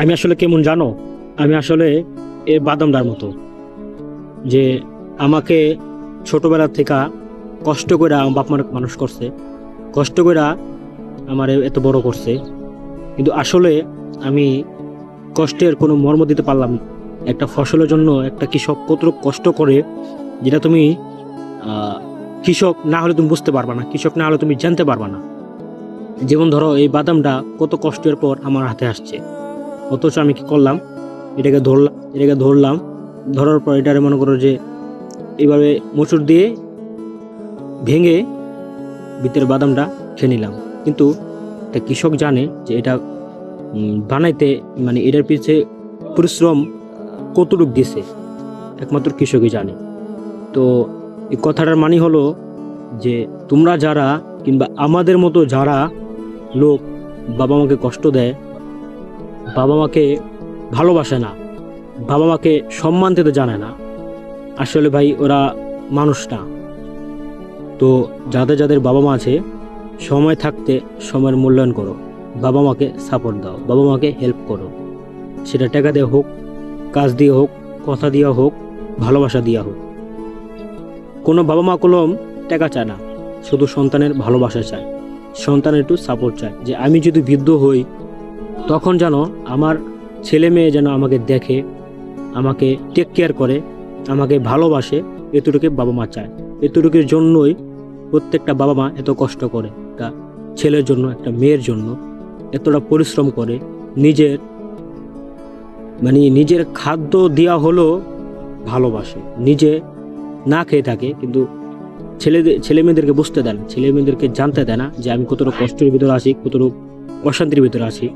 আমি আসলে কেমন জানো? আমি আসলে এ বাদামটার মতো, যে আমাকে ছোটবেলা থেকে কষ্ট করে আমার বাপ মা মানুষ করছে, কষ্ট করে আমার এত বড় করছে। কিন্তু আসলে আমি কষ্টের কোনো মর্ম দিতে পারলাম না। একটা ফসলের জন্য একটা কৃষক কতটুকু কষ্ট করে, যেটা তুমি আহ, কৃষক না হলে তুমি বুঝতে পারবা না, কৃষক না হলে তুমি জানতে পারবা না। যেমন ধরো এই বাদামটা কত কষ্টের পর আমার হাতে আসছে, অথচ আমি কি করলাম, এটাকে ধরলাম, ধরার পর এটারে মনে করো যে এইভাবে মোচড় দিয়ে ভেঙে ভিতরে বাদামটা খেয়ে নিলাম। কিন্তু একটা কৃষক জানে যে এটা বানাইতে, মানে এটার পিছে পরিশ্রম কতটুক দিছে, একমাত্র কৃষকই জানে। তো এই কথাটার মানে হলো যে তোমরা যারা, কিংবা আমাদের মতো যারা লোক বাবা মাকে কষ্ট দেয়, বাবা মাকে ভালোবাসে না, বাবা মাকে সম্মান দিতে জানে না, আসলে ভাই ওরা মানুষ না। তো যাদের যাদের বাবা মা আছে, সময় থাকতে সময়ের মূল্যায়ন করো, বাবা মাকে সাপোর্ট দাও, বাবা মাকে হেল্প করো। সেটা টাকা দিয়ে হোক, কাজ দিয়ে হোক, কথা দিয়ে হোক, ভালোবাসা দিয়ে হোক। কোনো বাবা মা কলম টাকা চায় না, শুধু সন্তানের ভালোবাসা চায়, সন্তানের একটু সাপোর্ট চায়, যে আমি যদি বৃদ্ধ হই তখন যেন আমার ছেলে মেয়ে যেন আমাকে দেখে, আমাকে টেক কেয়ার করে, আমাকে ভালোবাসে। এতটুকু বাবা মা চায়। এতটুকুর জন্যই প্রত্যেকটা বাবা মা এত কষ্ট করে, একটা ছেলের জন্য, একটা মেয়ের জন্য এতটা পরিশ্রম করে। নিজের নিজের খাদ্য দেওয়া হলো ভালোবাসে, নিজে না খেয়ে থাকে, কিন্তু ছেলে মেয়েদেরকে বুঝতে দেন, ছেলে মেয়েদেরকে জানতে দেয় না যে আমি কতটা কষ্টের ভিতরে আছি, কতটুকু অশান্তির ভিতরে আছি।